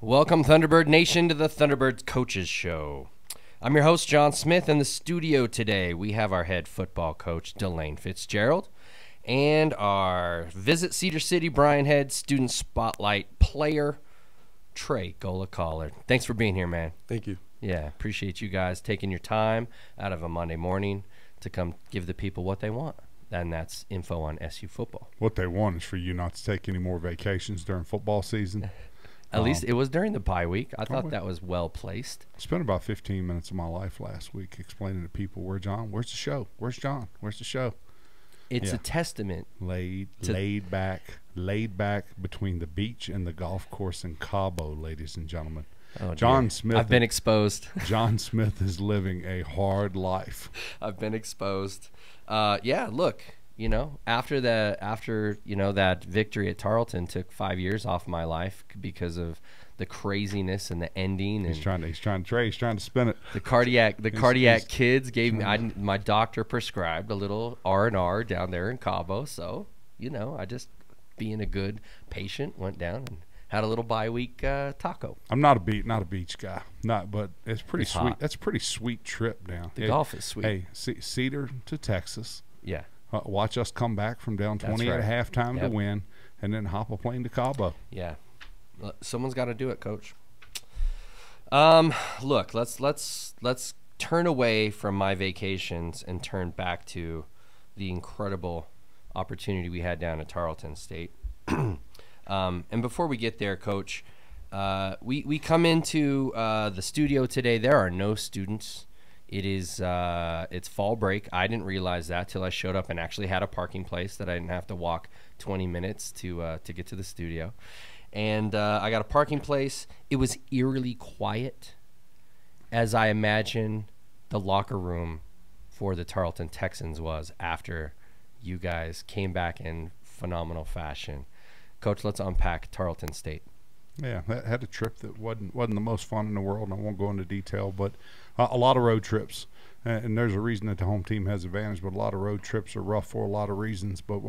Welcome, Thunderbird Nation, to the Thunderbirds Coaches Show. I'm your host, John Smith. In the studio today, we have our head football coach, Delane Fitzgerald, and our Visit Cedar City Brian Head Student Spotlight player, Trey Gola-Collard. Thanks for being here, man. Thank you. Yeah, appreciate you guys taking your time out of a Monday morning to come give the people what they want, and that's info on SU football. What they want is for you not to take any more vacations during football season. At least it was during the bye week. I thought that was well placed. I spent about 15 minutes of my life last week explaining to people, where's the show? Where's John? Where's the show? It's a testament. Laid back between the beach and the golf course in Cabo, ladies and gentlemen. Oh, John Smith. I've been exposed. John Smith is living a hard life. I've been exposed. Yeah, look, after that victory at Tarleton took 5 years off my life because of the craziness and the ending. And He's trying to spin it. The cardiac kids gave me. My doctor prescribed a little R&R down there in Cabo. So I just, being a good patient, went down and had a little bye week taco. I'm not a beach guy, but it's pretty It's sweet. hot. That's a pretty sweet trip down. The golf is sweet. Hey, Cedar to Texas. Yeah. Watch us come back from down 20 That's right. at halftime to Yep. win, and then hop a plane to Cabo. Yeah. Someone's got to do it, Coach. Look, let's turn away from my vacations and turn back to the incredible opportunity we had down at Tarleton State. And before we get there, Coach, we come into the studio today. There are no students. It's fall break. I didn't realize that till I showed up and actually had a parking place that I didn't have to walk 20 minutes to get to the studio. And I got a parking place. It was eerily quiet, as I imagine the locker room for the Tarleton Texans was after you guys came back in phenomenal fashion. Coach, let's unpack Tarleton State. Yeah, that had a trip that wasn't the most fun in the world, and I won't go into detail, but a lot of road trips. And there's a reason that the home team has advantage, but a lot of road trips are rough for a lot of reasons. But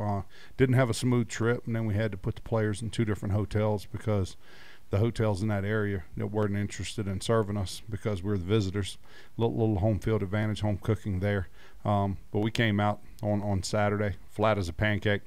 didn't have a smooth trip, and then we had to put the players in two different hotels because the hotels in that area that weren't interested in serving us because we're the visitors. Little home field advantage, home cooking there. But we came out on Saturday, flat as a pancake,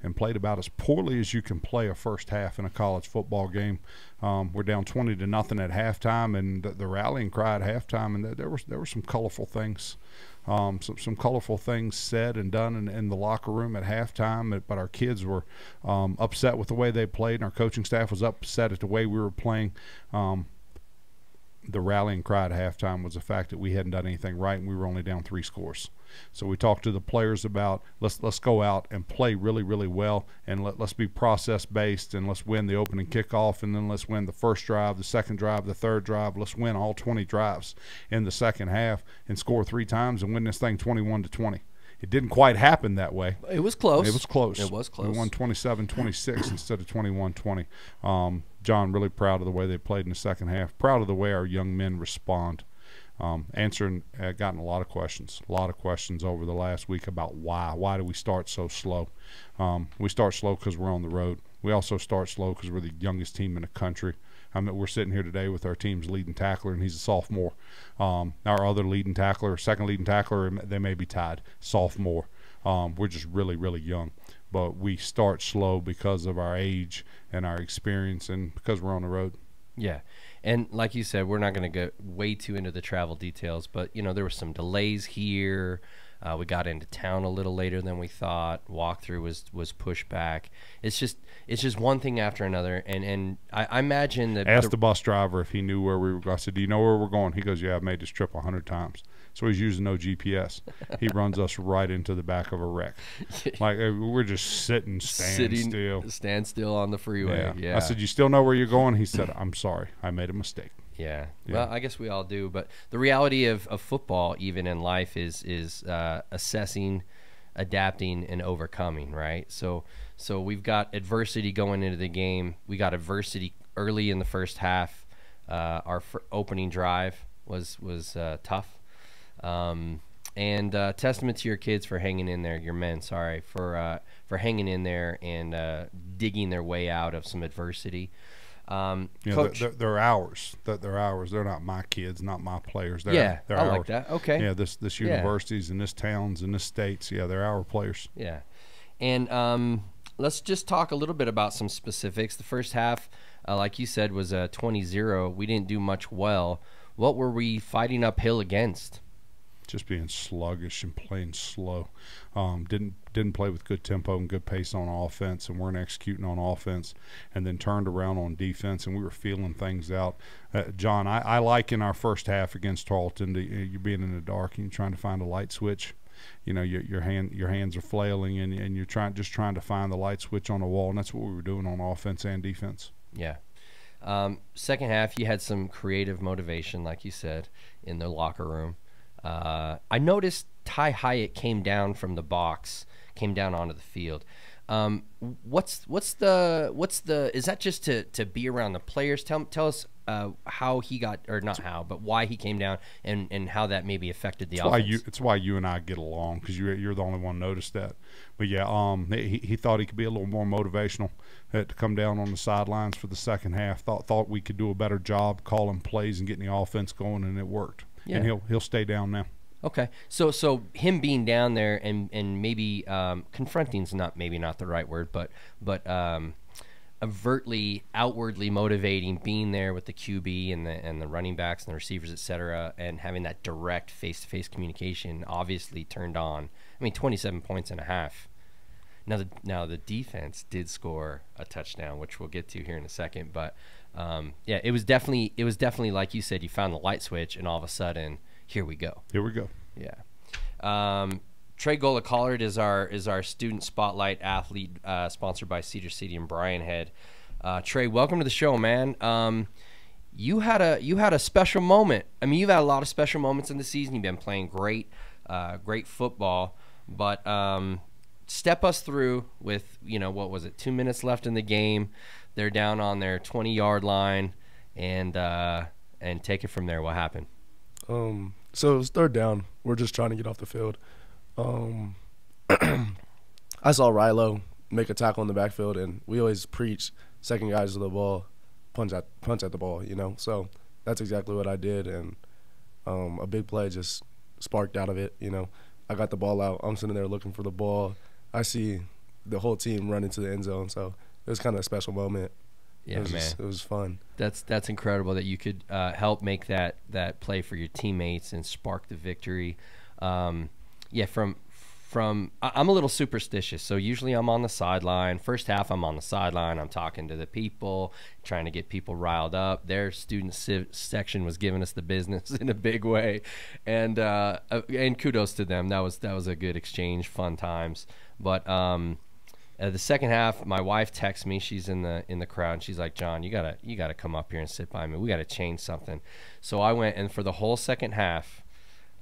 and played about as poorly as you can play a first half in a college football game. We're down 20-0 at halftime, and the rallying cry at halftime, and there were some colorful things, some colorful things said and done in the locker room at halftime. But our kids were upset with the way they played, and our coaching staff was upset at the way we were playing. The rallying cry at halftime was the fact that we hadn't done anything right, and we were only down 3 scores. So we talked to the players about let's go out and play really, really well, and let's be process-based, and let's win the opening kickoff, and then let's win the first drive, the second drive, the third drive. Let's win all 20 drives in the second half and score 3 times and win this thing 21-20. It didn't quite happen that way. It was close. It was close. We won 27-26 instead of 21-20. John, really proud of the way they played in the second half. Proud of the way our young men respond. Gotten a lot of questions over the last week about why do we start so slow. We start slow because we're on the road. We also start slow because we're the youngest team in the country. We're sitting here today with our team's leading tackler, and he's a sophomore. Our other second leading tackler, they may be tied, sophomore. We're just really, really young. But we start slow because of our age and our experience and because we're on the road. Yeah. And like you said, we're not going to go way too into the travel details, but, there were some delays here. We got into town a little later than we thought. Walkthrough was pushed back. It's just one thing after another. And I imagine that. Asked the bus driver if he knew where we were going. I said, do you know where we're going? He goes, yeah, I've made this trip 100 times. So he's using no GPS. He runs us right into the back of a wreck. Like we're just stand still on the freeway. Yeah. I said, you still know where you're going? He said, I'm sorry, I made a mistake. Yeah. Well, I guess we all do. But the reality of football, even in life, is assessing, adapting, and overcoming, right? So we've got adversity going into the game. We got adversity early in the first half. Our opening drive was tough. And testament to your kids for hanging in there, your men, for hanging in there and digging their way out of some adversity. Coach, they're ours. They're ours. They're not my kids, not my players. yeah, they're I ours. like that. Okay. Yeah, this universities and this towns and this states. Yeah, they're our players. Yeah, and let's just talk a little bit about some specifics. The first half, like you said, was 20-0. We didn't do much well. What were we fighting uphill against? Just being sluggish and playing slow. Didn't play with good tempo and good pace on offense, and weren't executing on offense, and then turned around on defense, and we were feeling things out. John, I like in our first half against Tarleton, you being in the dark and you're trying to find a light switch. You know, your hands are flailing, and you're trying to find the light switch on the wall, and that's what we were doing on offense and defense. Yeah. Second half, you had some creative motivation, like you said, in the locker room. I noticed Ty Hyatt came down from the box, came down onto the field. What's the is that just to be around the players? Tell us how he got, or not how, but why he came down, and how that maybe affected the offense. It's why you and I get along, because you're the only one noticed that. But yeah, he thought he could be a little more motivational to come down on the sidelines for the second half. Thought we could do a better job calling plays and getting the offense going, and it worked. Yeah. And he'll stay down now. Okay, so him being down there and maybe confronting is maybe not the right word, but overtly, outwardly motivating, being there with the QB and the running backs and the receivers, etc., and having that direct face-to-face communication obviously turned on. I mean, 27 points and a half. Now the defense did score a touchdown, which we'll get to here in a second, but yeah, it was definitely like you said, you found the light switch, and all of a sudden, here we go. Yeah. Trey Gola-Collard is our student spotlight athlete, sponsored by Cedar City and Bryan Head. Trey, welcome to the show, man. You had a special moment. I mean, you've had a lot of special moments in the season. You've been playing great football, but step us through with, what was it, 2 minutes left in the game. They're down on their 20-yard line, and take it from there. What happened? So it's third down. We're just trying to get off the field. I saw Rilo make a tackle in the backfield, and we always preach second guys to the ball, punch at the ball, So that's exactly what I did, and a big play just sparked out of it, I got the ball out. I'm sitting there looking for the ball. I see the whole team run into the end zone, so it was kind of a special moment. Yeah, it was fun. That's incredible that you could help make that play for your teammates and spark the victory. Yeah, from I'm a little superstitious, so usually I'm on the sideline. First half, I'm on the sideline. I'm talking to the people, trying to get people riled up. Their student section was giving us the business in a big way, and kudos to them. That was a good exchange, fun times. But the second half, my wife texts me. She's in the crowd, and she's like, "John, you gotta come up here and sit by me. We gotta change something." So I went, and for the whole second half,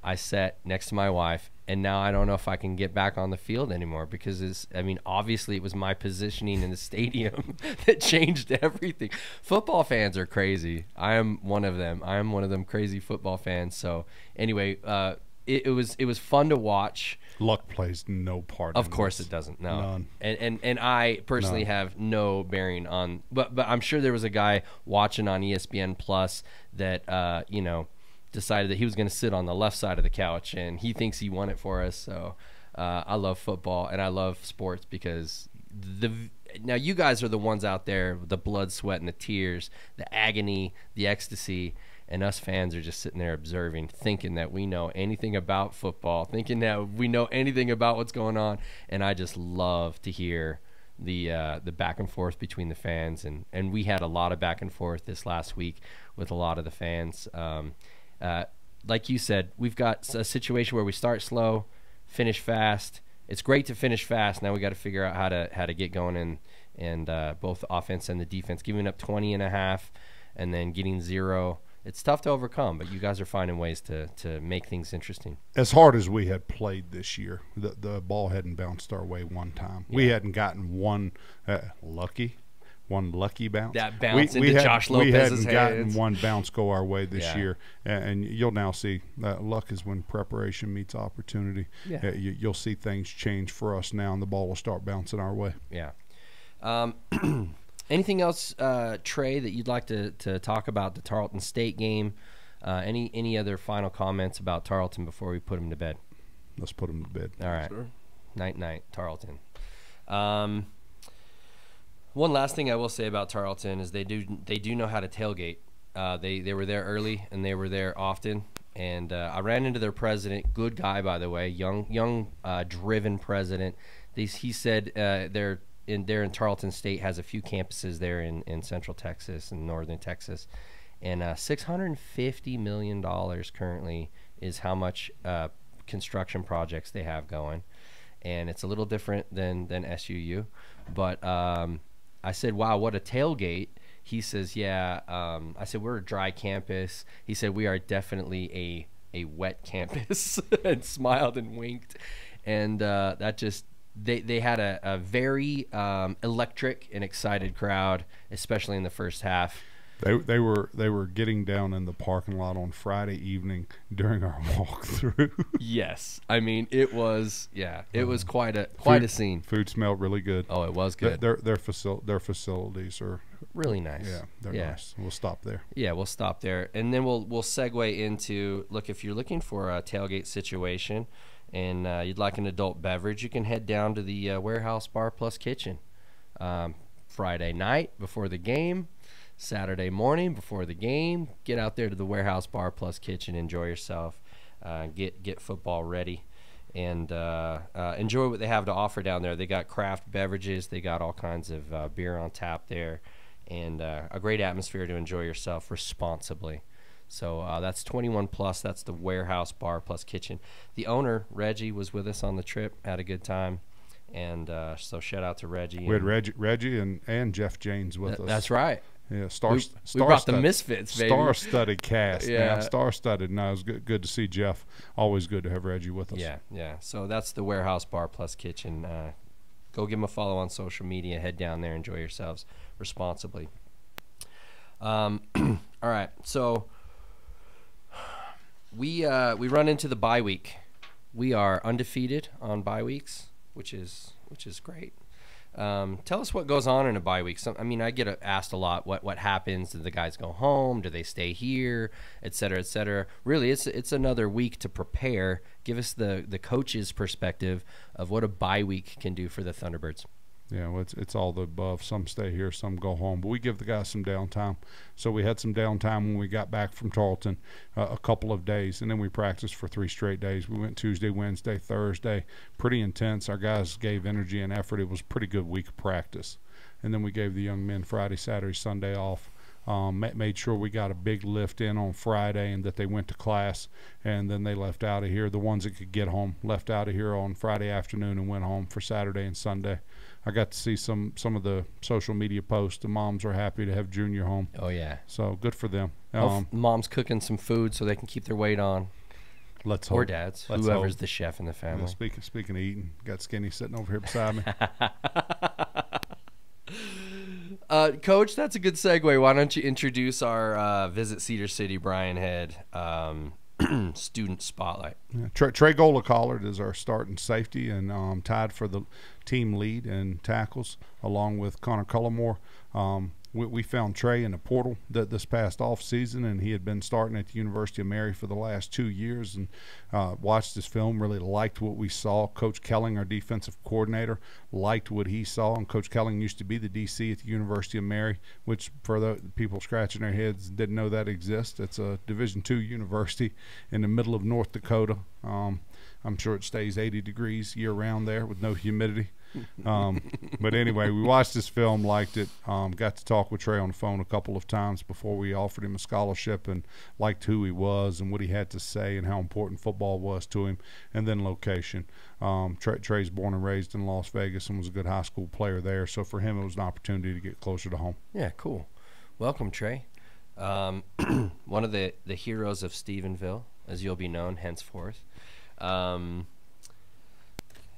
I sat next to my wife, and now I don't know if I can get back on the field anymore, because obviously it was my positioning in the stadium that changed everything. Football fans are crazy. I am one of them. I am one of them crazy football fans. So anyway, it was fun to watch. Luck plays no part. Of course it doesn't. No. None. And I personally have no bearing on, but I'm sure there was a guy watching on ESPN Plus that decided that he was going to sit on the left side of the couch, and he thinks he won it for us. So I love football, and I love sports, because now you guys are the ones out there with the blood, sweat, and the tears, the agony, the ecstasy, and us fans are just sitting there observing, thinking that we know anything about football, thinking that we know anything about what's going on. And I just love to hear the back and forth between the fans, and we had a lot of back and forth this last week with a lot of the fans. Like you said, we've got a situation where we start slow, finish fast. It's great to finish fast. Now we got to figure out how to get going and both the offense and the defense. Giving up 20 and a half and then getting 0. It's tough to overcome, but you guys are finding ways to make things interesting. As hard as we had played this year, the ball hadn't bounced our way one time. Yeah. We hadn't gotten one lucky bounce. That bounce into Josh Lopez's hands. We hadn't gotten one bounce go our way this year. And you'll now see that luck is when preparation meets opportunity. Yeah. You'll see things change for us now, and the ball will start bouncing our way. Yeah. Anything else, Trey, that you'd like to talk about the Tarleton State game? Any other final comments about Tarleton before we put them to bed? Let's put them to bed. All right. Sure. Night, Tarleton. One last thing I will say about Tarleton is they do know how to tailgate. They were there early and they were there often. And I ran into their president, good guy by the way, young, driven president. He said they're in Tarleton State, has a few campuses there in Central Texas and Northern Texas, and $650 million currently is how much construction projects they have going, and it's a little different than SUU. But I said, wow, what a tailgate. He says, yeah. I said, we're a dry campus. He said, we are definitely a wet campus, and smiled and winked. And that just, they had a very electric and excited crowd, especially in the first half. They were getting down in the parking lot on Friday evening during our walkthrough. Yes, I mean it was quite a scene. Food smelled really good. Oh, it was good. Their facilities are really nice. Yeah, they're nice. We'll stop there. Yeah, we'll stop there, and then we'll segue into, look, if you're looking for a tailgate situation and you'd like an adult beverage, you can head down to the Warehouse Bar Plus Kitchen Friday night before the game. Saturday morning before the game, get out there to the Warehouse Bar Plus Kitchen, enjoy yourself, get football ready, and enjoy what they have to offer down there. They got craft beverages, they got all kinds of beer on tap there, and a great atmosphere to enjoy yourself responsibly. So that's 21 plus. That's the Warehouse Bar Plus Kitchen. The owner, Reggie, was with us on the trip, had a good time. And so shout out to Reggie. We had Reggie and Jeff Janes with us. That's right. Yeah, we brought the Misfits, baby. Star-studded cast, yeah. man. Star-studded. No, it was good to see Jeff. Always good to have Reggie with us. Yeah. So that's the Warehouse Bar Plus Kitchen. Go give them a follow on social media. Head down there. Enjoy yourselves responsibly. All right. So we run into the bye week. We are undefeated on bye weeks, which is great. Tell us what goes on in a bye week. I get asked a lot what happens. Do the guys go home? Do they stay here? Et cetera, et cetera. Really, it's another week to prepare. Give us the coach's perspective of what a bye week can do for the Thunderbirds. Yeah, well, it's all the above. Some stay here, some go home. But we give the guys some downtime. So we had some downtime when we got back from Tarleton, a couple of days, and then we practiced for 3 straight days. We went Tuesday, Wednesday, Thursday. Pretty intense. Our guys gave energy and effort. It was a pretty good week of practice. And then we gave the young men Friday, Saturday, Sunday off. Made sure we got a big lift in on Friday and that they went to class, and then they left out of here. The ones that could get home left out of here on Friday afternoon and went home for Saturday and Sunday. I got to see some of the social media posts. The moms are happy to have Junior home. Oh, yeah. So good for them. Mom's cooking some food so they can keep their weight on. Let's hope. Or dads, whoever's the chef in the family. Yeah, speaking of eating, got Skinny sitting over here beside me. Coach, that's a good segue. Why don't you introduce our Visit Cedar City Brian Head student spotlight? Yeah, Trey Gola-Collard is our starting safety and tied for the team lead in tackles along with Connor Cullimore. We found Trey in the portal this past off season, and he had been starting at the University of Mary for the last 2 years, and watched his film, really liked what we saw. Coach Kelling, our defensive coordinator, liked what he saw, and Coach Kelling used to be the DC at the University of Mary, which for the people scratching their heads didn't know that exists. It's a Division II university in the middle of North Dakota. I'm sure it stays 80 degrees year-round there with no humidity. But anyway, we watched this film, liked it, got to talk with Trey on the phone a couple of times before we offered him a scholarship, and liked who he was and what he had to say and how important football was to him, and then location. Trey's born and raised in Las Vegas and was a good high school player there, so for him it was an opportunity to get closer to home. Yeah, cool. Welcome, Trey. One of the heroes of Stephenville, as you'll be known henceforth.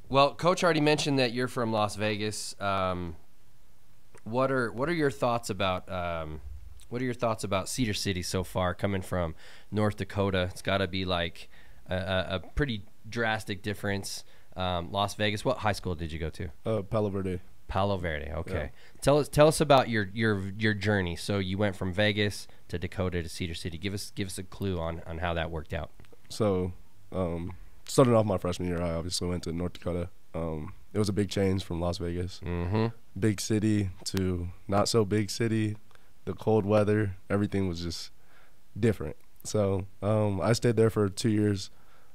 Well, Coach already mentioned that you're from Las Vegas. What are your thoughts about Cedar City so far, coming from North Dakota? It's got to be like a pretty drastic difference. Las Vegas. What high school did you go to? Palo Verde. Palo Verde. Okay. Tell us about your journey. So you went from Vegas to Dakota to Cedar City. Give us a clue on how that worked out. So, starting off my freshman year, I obviously went to North Dakota. It was a big change from Las Vegas. Mm-hmm. Big city to not so big city. The cold weather, everything was just different. So I stayed there for 2 years.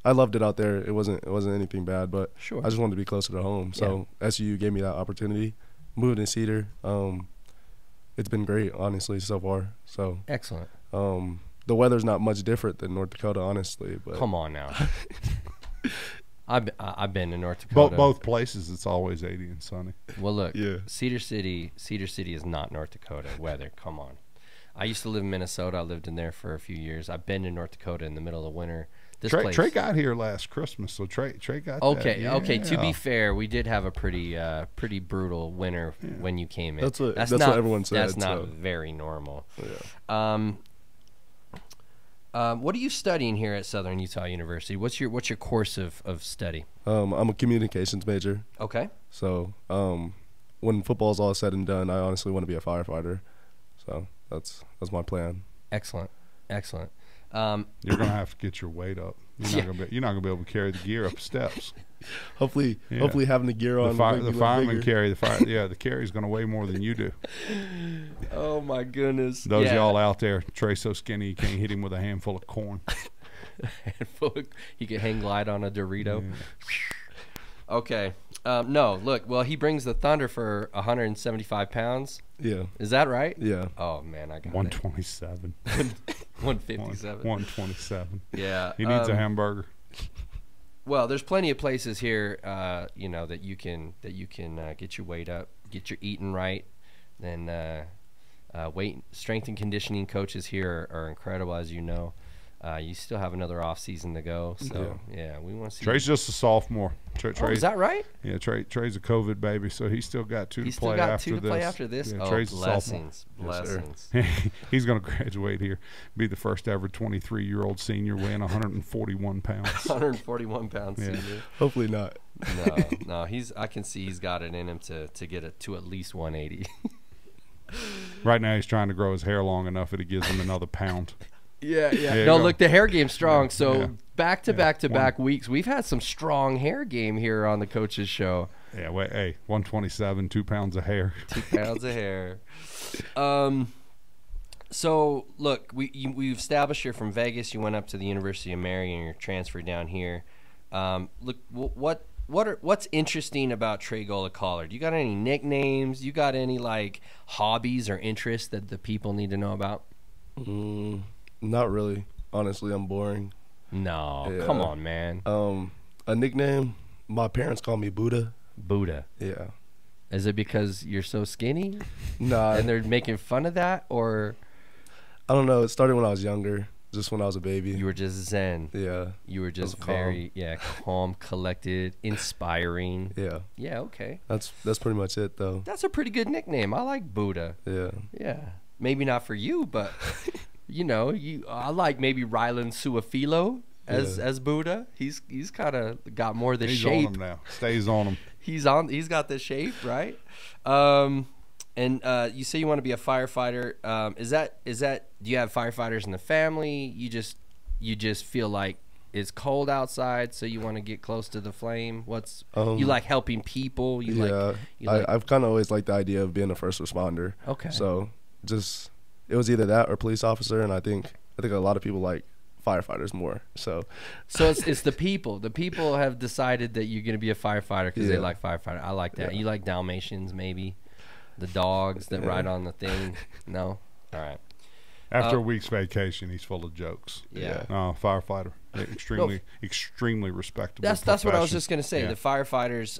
I loved it out there. It wasn't anything bad, but Sure. I just wanted to be closer to home. So SU gave me that opportunity. Moved in Cedar. It's been great, honestly, so far. So Excellent. the weather's not much different than North Dakota, honestly. But Come on now. I've been to North Dakota. Both places, it's always 80 and sunny. Well, look, Yeah. Cedar City is not North Dakota weather. Come on. I used to live in Minnesota. I lived in there for a few years. I've been to North Dakota in the middle of winter. This place. Trey got here last Christmas, so Trey got Okay, that. okay. To be Yeah. fair, we did have a pretty brutal winter when you came in. That's what not, everyone said, That's not so. very normal. yeah. What are you studying here at Southern Utah University? What's your course of study? I'm a communications major. Okay. So when football's all said and done, I honestly want to be a firefighter. So that's my plan. Excellent. You're gonna have to get your weight up. You're not gonna be able to carry the gear up the steps. Hopefully Yeah. having the gear on. The will make me look fireman bigger. carry the fire. Yeah, the carry's gonna weigh more than you do. Oh my goodness. Those y'all out there, Trey's so skinny you can't hit him with a handful of corn. He could hang glide on a Dorito. Okay. No, look. Well, he brings the Thunder for 175 pounds. Yeah. Is that right? Yeah. Oh man, I got 127. 157. 127. Yeah. He needs a hamburger. Well, there's plenty of places here, that you can get your weight up, get your eating right. Then weight, strength, and conditioning coaches here are incredible, as you know. You still have another off season to go, so yeah, we want to see. Trey's just a sophomore. Trey, is that right? Yeah, Trey's a COVID baby, so he's still got two He's to play still got after two to this. play after this. Yeah, Oh, Trey's a sophomore. blessings, blessings. He's going to graduate here, be the first ever 23-year-old senior weighing 141 pounds. 141 pounds Yeah. senior. Hopefully not. No. I can see he's got it in him to get it to at least 180. Right now, he's trying to grow his hair long enough that it gives him another pound. Yeah. you No, go. look, the hair game's strong. Yeah, So yeah. back to back weeks, we've had some strong hair game here on the Coach's Show. Yeah, wait, hey, 127, 2 pounds of hair. 2 pounds of hair. So look, we've established you're from Vegas. You went up to the University of Mary and you're transferred down here. Look, what's interesting about Trey Gola-Collard? You got any nicknames? You got any like hobbies or interests that the people need to know about? Not really. Honestly, I'm boring. No, Yeah. come on, man. A nickname. My parents call me Buddha. Buddha. Yeah. Is it because you're so skinny Nah. and they're making fun of that, or I don't know. It started when I was younger. Just when I was a baby. you were just zen? Yeah. You were just was calm. very calm, collected, inspiring. Yeah. Yeah, okay. That's pretty much it though. That's a pretty good nickname. I like Buddha. Yeah. Yeah. Maybe not for you, but I like maybe Rylan Suafilo as Buddha. He's kind of got more the He's shape. on him now. Stays on him. He's got the shape, right? And you say you want to be a firefighter. Is that do you have firefighters in the family? You just feel like it's cold outside, so you want to get close to the flame? You like helping people? I've kind of always liked the idea of being a first responder. Okay. So it was either that or police officer, and I think a lot of people like firefighters more. So it's the people. The people have decided that you're going to be a firefighter because they Yeah. like firefighter. I like that. Yeah. You like Dalmatians, maybe? The dogs that ride on the thing? No? All right. After a week's vacation, he's full of jokes. Yeah. Firefighter. Extremely respectable. That's what I was profession. just going to say. Yeah. The firefighters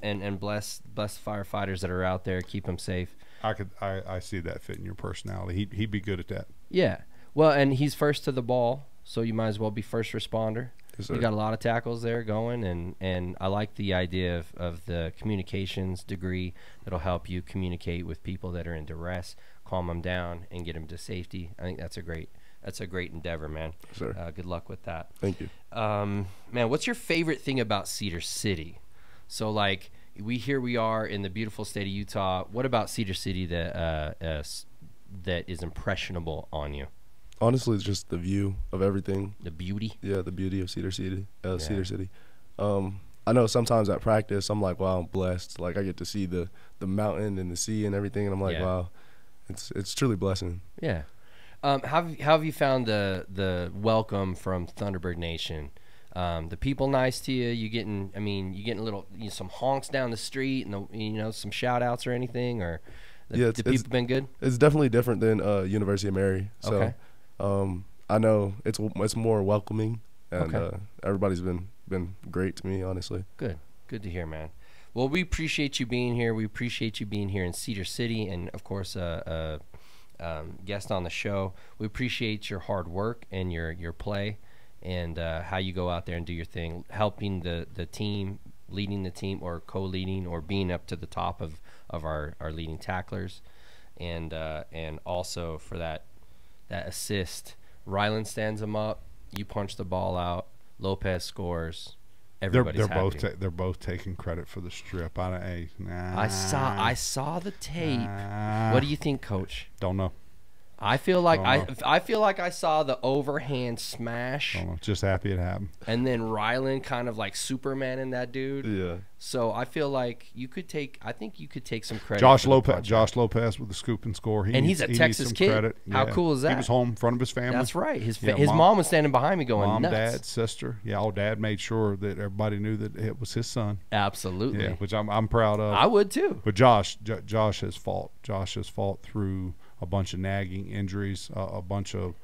and bless firefighters that are out there. Keep them safe. I see that fitting your personality. He'd be good at that. Yeah. Well, and he's first to the ball, so you might as well be first responder. Yes, sir. You got a lot of tackles there going, and I like the idea of the communications degree that'll help you communicate with people that are in duress, calm them down, and get them to safety. I think that's a great endeavor, man. Yes, sir. Good luck with that. Thank you. Man, what's your favorite thing about Cedar City? So, like, we are in the beautiful state of Utah. What about Cedar City that that is impressionable on you? Honestly, it's just the view of everything. The beauty. Yeah, the beauty of Cedar City. Cedar City. I know sometimes at practice I'm like, wow, I'm blessed. Like I get to see the mountain and the sea and everything, and I'm like, wow, it's truly blessing. Yeah. How have you found the welcome from Thunderbird Nation? The people nice to you? You getting a little some honks down the street and some shout outs or anything, or the people been good? It's definitely different than University of Mary. So okay. I know it's more welcoming, and everybody's been great to me, honestly. Good to hear, man. Well, we appreciate you being here. We appreciate you being here in Cedar City, and of course guest on the show. We appreciate your hard work and your play, and how you go out there and do your thing, helping the team, leading the team, or co-leading, or being up to the top of our leading tacklers, and also for that assist. Ryland stands him up, you punch the ball out, Lopez scores. Everybody's happy. They're both taking credit for the strip. I saw the tape. What do you think, Coach? Don't know. I feel like I saw the overhand smash. Don't know. Just happy it happened. And then Ryland kind of like Superman in that dude. Yeah. So I feel like you could take some credit. Josh Lopez with the scoop and score. He's a Texas kid. Credit. How cool is that? He was home in front of his family. That's right. His mom was standing behind me going nuts. Mom, dad, sister. Yeah, all dad made sure that everybody knew that it was his son. Absolutely. Yeah, which I'm proud of. I would too. But Josh has fought. Josh has fought through a bunch of nagging injuries, a bunch of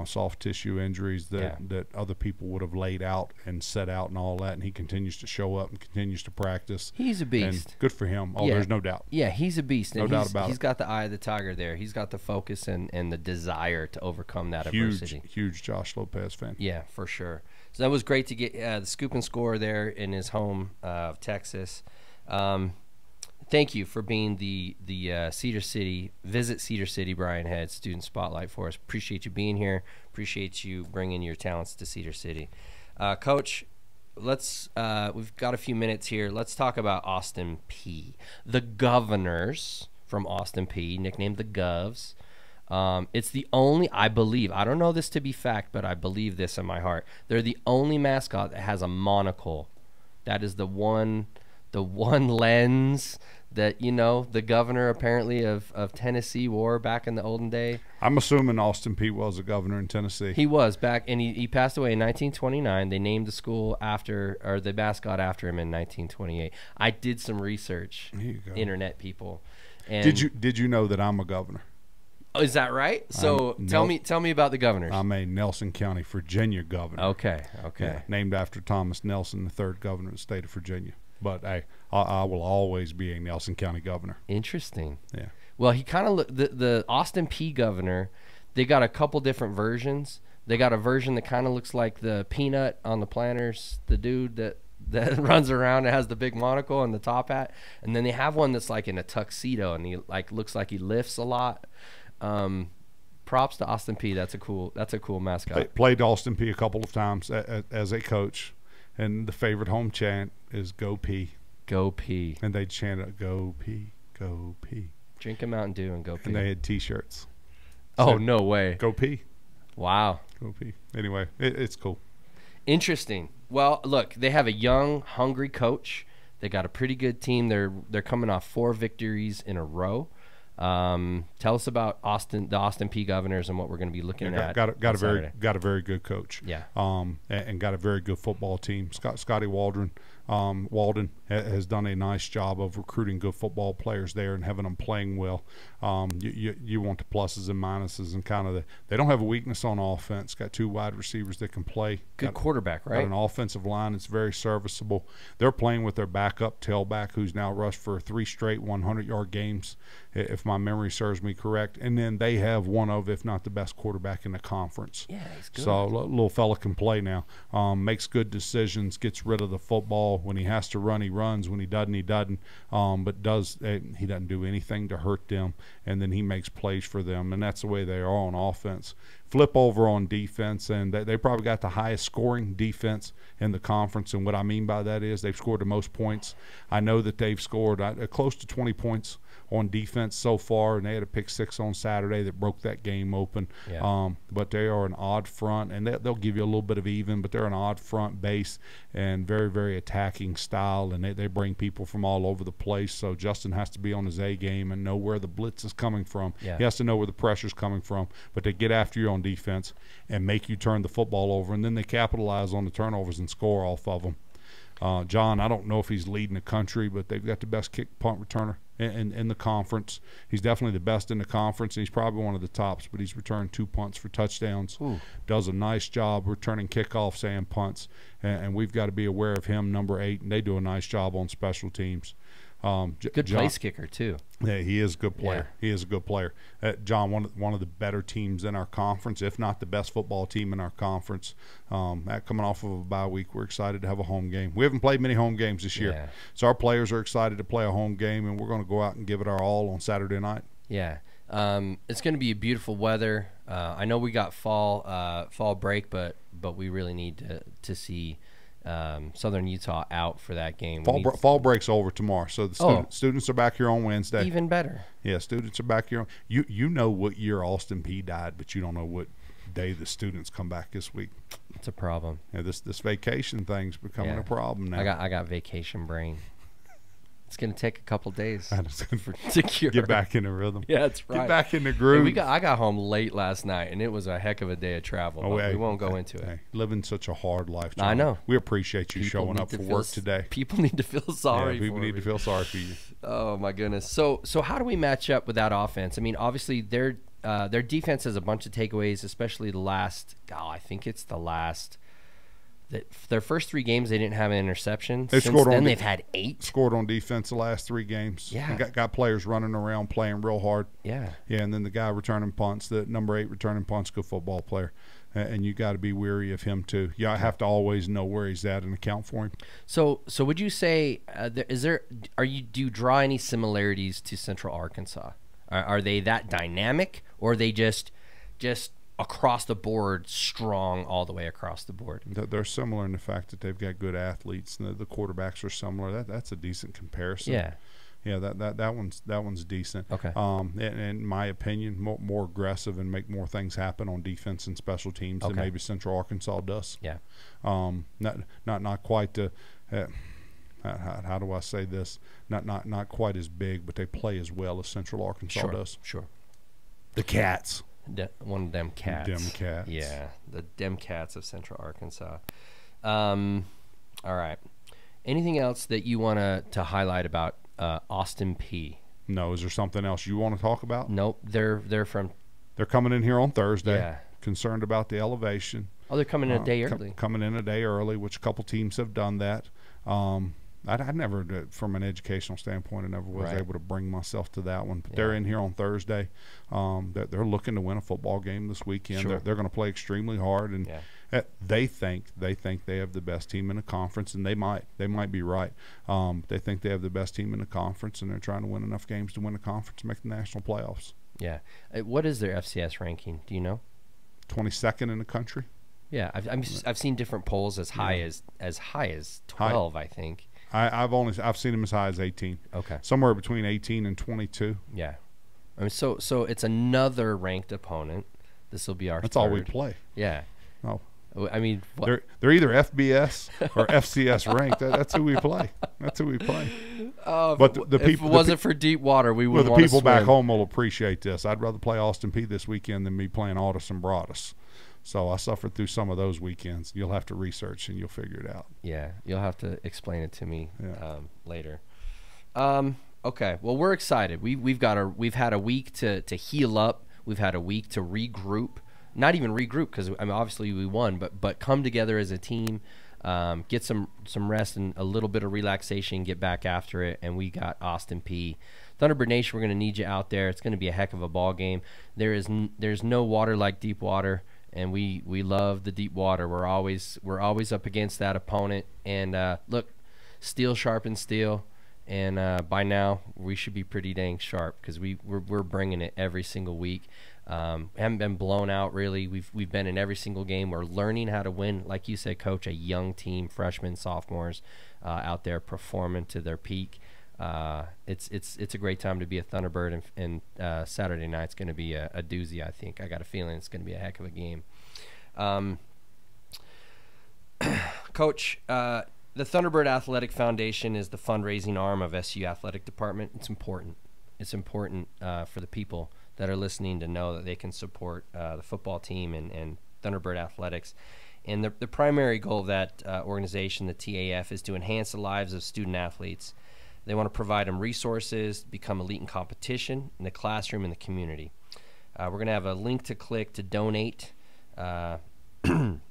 soft tissue injuries that other people would have laid out and set out and all that, and he continues to show up and continues to practice. He's a beast. And good for him. Oh, there's no doubt. Yeah, he's a beast. No doubt about it. He's got the eye of the tiger there. He's got the focus and the desire to overcome that adversity. Huge Josh Lopez fan. Yeah, for sure. So that was great to get the scoop and score there in his home of Texas. Thank you for being the Cedar City Brian Head Student Spotlight for us. Appreciate you being here. Appreciate you bringing your talents to Cedar City. Coach, we've got a few minutes here. Let's talk about Austin Peay. The Governors from Austin Peay, nicknamed the Govs. It's the only, I believe, I don't know this to be fact, but I believe this in my heart. They're the only mascot that has a monocle. That is the one lens that the governor apparently of Tennessee wore back in the olden day. I'm assuming Austin Peay was a governor in Tennessee. He was back, and he passed away in 1929. They named the school the mascot after him in 1928. I did some research, internet people. And did you know that I'm a governor? Oh, is that right? So tell me about the governors. I'm a Nelson County, Virginia governor. Okay. Yeah, named after Thomas Nelson, the third governor of the state of Virginia. But I will always be a Nelson County governor. Interesting. Yeah. Well, he kind of the Austin Peay governor. They got a couple different versions. They got a version that kind of looks like the Peanut on the Planters, the dude that runs around and has the big monocle and the top hat. And then they have one that's like in a tuxedo and he looks like he lifts a lot. Props to Austin Peay. That's a cool mascot. Played Austin Peay a couple of times as a coach. And the favorite home chant is "Go Peay." Go Peay. And they'd chant it, "Go Peay, go Peay." Drink a Mountain Dew and go Peay. And they had T-shirts. Oh, no way. Go Peay. Wow. Go Peay. Anyway, it's cool. Interesting. Well, look, they have a young, hungry coach. They got a pretty good team. They're coming off 4 victories in a row. Tell us about the Austin Peay Governors and what we're going to be looking at. Got a very good coach. Yeah. And got a very good football team. Scotty Walden has done a nice job of recruiting good football players there and having them playing well. You want the pluses and minuses and kind of they don't have a weakness on offense. Got 2 wide receivers that can play. Good quarterback, right? Got an offensive line that's very serviceable. They're playing with their backup tailback who's now rushed for 3 straight 100-yard games, if my memory serves me correct. And then they have one of, if not the best quarterback in the conference. Yeah, he's good. So little fella can play now. Makes good decisions, gets rid of the football. ball. When he has to run, he runs. When he doesn't, he doesn't. But he doesn't do anything to hurt them, and then he makes plays for them, and that's the way they are on offense. Flip over on defense, and they probably got the highest scoring defense in the conference. And what I mean by that is they've scored the most points. I know that they've scored close to 20 points on defense so far, and they had a pick six on Saturday that broke that game open. Yeah. But they are an odd front, and they'll give you a little bit of even, but they're an odd front base and very, very attacking style, and they bring people from all over the place. So Justin has to be on his A game and know where the blitz is coming from. Yeah. He has to know where the pressure's coming from, but they get after you on defense and make you turn the football over, and then they capitalize on the turnovers and score off of them. John, I don't know if he's leading the country, but they've got the best kick punt returner in the conference. He's definitely the best in the conference, and he's probably one of the tops, but he's returned 2 punts for touchdowns. Ooh. Does a nice job returning kickoffs and punts, and we've got to be aware of him, number 8, and they do a nice job on special teams. Good place kicker, too. Yeah, he is a good player. Yeah. He is a good player. John, one of the better teams in our conference, if not the best football team in our conference. Coming off of a bye week, we're excited to have a home game. We haven't played many home games this year, Yeah. so our players are excited to play a home game, and we're going to go out and give it our all on Saturday night. Yeah. It's going to be beautiful weather. I know we got fall break, but we really need to see Southern Utah out for that game. Fall break's over tomorrow, so the students are back here on Wednesday. Even better. Yeah, students are back here. You know what year Austin Peay died, but you don't know what day the students come back this week. It's a problem. Yeah, this vacation thing's becoming a problem now. I got vacation brain. It's going to take a couple days for to cure. Get back in the rhythm. Yeah, that's right. Get back in the groove. Hey, I got home late last night, and it was a heck of a day of travel. But we won't go into it. Living such a hard life, John. I know. We appreciate you showing up for work today. People need to feel sorry. People need to feel sorry for you. Oh my goodness. So how do we match up with that offense? I mean, obviously their defense has a bunch of takeaways, especially the last. I think it's the last. Their first 3 games, they didn't have an interception. They've had 8. Scored on defense the last 3 games. Yeah. And got players running around playing real hard. Yeah. Yeah, and then the guy returning punts, the number 8 returning punts, good football player. And you got to be weary of him too. You have to always know where he's at and account for him. So would you say do you draw any similarities to Central Arkansas? Are they that dynamic, or are they just across the board strong all the way across the board? They're similar in the fact that they've got good athletes, and the quarterbacks are similar. That's a decent comparison. Yeah, that one's decent. Okay. In my opinion, more aggressive and make more things happen on defense and special teams than maybe Central Arkansas does. Yeah. Not quite the. How do I say this? Not quite as big, but they play as well as Central Arkansas does. Sure. The Cats. One of them cats. Dem Cats. Yeah, the Dem Cats of Central Arkansas. All right. Anything else that you want to highlight about Austin Peay? No. Is there something else you want to talk about? Nope. They're coming in here on Thursday. Yeah. Concerned about the elevation. Oh, they're coming in a day early. Coming in a day early, which a couple teams have done that. I never, from an educational standpoint, I never was able to bring myself to that one. But they're in here on Thursday. They're looking to win a football game this weekend. Sure. They're going to play extremely hard, and they think they have the best team in the conference, and they might be right. They think they have the best team in the conference, and they're trying to win enough games to win the conference and make the national playoffs. Yeah. What is their FCS ranking? Do you know? 22nd in the country. Yeah, I've seen different polls as high as 12. I think. I've seen them as high as 18. Okay. Somewhere between 18 and 22. Yeah. I mean, so it's another ranked opponent. This will be our. That's third. all we play. Yeah. Oh. I mean, they're either FBS or FCS ranked. That's who we play. That's who we play. But the people, if it wasn't for deep water, we wouldn't. Well, the people back home will appreciate this. I'd rather play Austin Peay this weekend than me playing Aldous and Broadus. So I suffered through some of those weekends. You'll have to research and you'll figure it out. Yeah, you'll have to explain it to me later. Okay, well, we're excited. We've had a week to heal up. We've had a week to regroup. Not even regroup because obviously we won, but come together as a team, get some rest and a little bit of relaxation, get back after it. And we got Austin Peay. Thunderbird Nation, we're going to need you out there. It's going to be a heck of a ball game. There's no water like deep water. And we love the deep water. We're always up against that opponent. And look, steel sharpens steel, and by now we should be pretty dang sharp because we're bringing it every single week. Haven't been blown out really. We've been in every single game. We're learning how to win, like you said, Coach. A young team, freshmen, sophomores, out there performing to their peak. It's a great time to be a Thunderbird, and Saturday night's going to be a doozy. I think I got a feeling it's going to be a heck of a game. Coach, the Thunderbird Athletic Foundation is the fundraising arm of SU Athletic Department. It's important. It's important for the people that are listening to know that they can support the football team and Thunderbird Athletics. And the primary goal of that organization, the TAF, is to enhance the lives of student athletes. They want to provide them resources, become elite in competition, in the classroom, and the community. We're going to have a link to click to donate.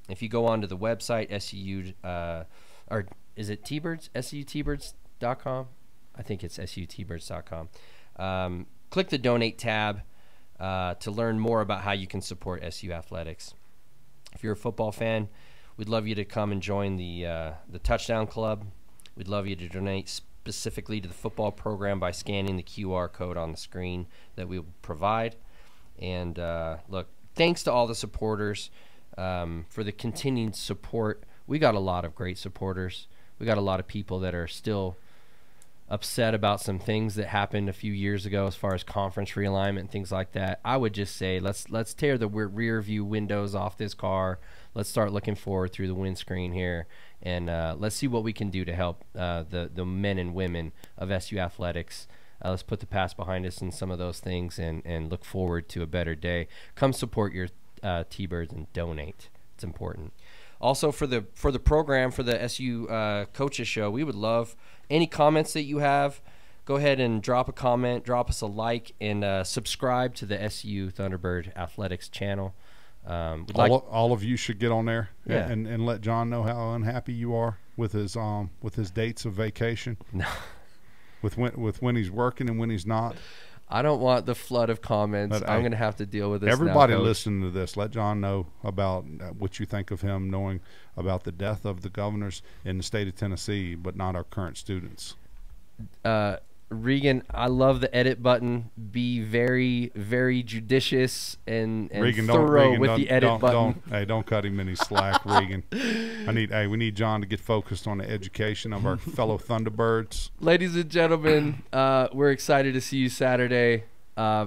If you go onto the website, SU, or is it T-Birds? SUTbirds.com? I think it's SUTbirds.com. Click the donate tab to learn more about how you can support SU Athletics. If you're a football fan, we'd love you to come and join the Touchdown Club. We'd love you to donate specifically to the football program by scanning the QR code on the screen that we will provide. And look, thanks to all the supporters for the continued support. We got a lot of great supporters. We got a lot of people that are still upset about some things that happened a few years ago as far as conference realignment and things like that. I would just say let's tear the rear view windows off this car. Let's start looking forward through the windscreen here, and let's see what we can do to help the men and women of SU Athletics. Let's put the past behind us and some of those things, and look forward to a better day. Come support your T-Birds and donate. It's important. Also, for the program, for the SU Coaches Show, we would love any comments that you have. Go ahead and drop a comment, drop us a like, and subscribe to the SU Thunderbird Athletics channel. All of you should get on there, Yeah. and let John know how unhappy you are with his dates of vacation. No. with when he's working and when he's not. I don't want the flood of comments. But, I'm going to have to deal with this. Everybody now, Coach. listening to this, let John know about what you think of him, knowing about the death of the governors in the state of Tennessee, but not our current students. Regan, I love the edit button. Be very, very judicious and Regan, thorough with the edit button. Don't cut him any slack, Regan. We need John to get focused on the education of our fellow Thunderbirds. Ladies and gentlemen, we're excited to see you Saturday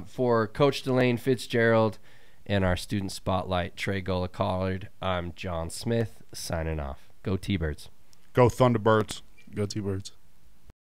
for Coach Delane Fitzgerald and our student spotlight, Trey Gola-Collard. I'm John Smith signing off. Go T-Birds. Go Thunderbirds. Go T-Birds.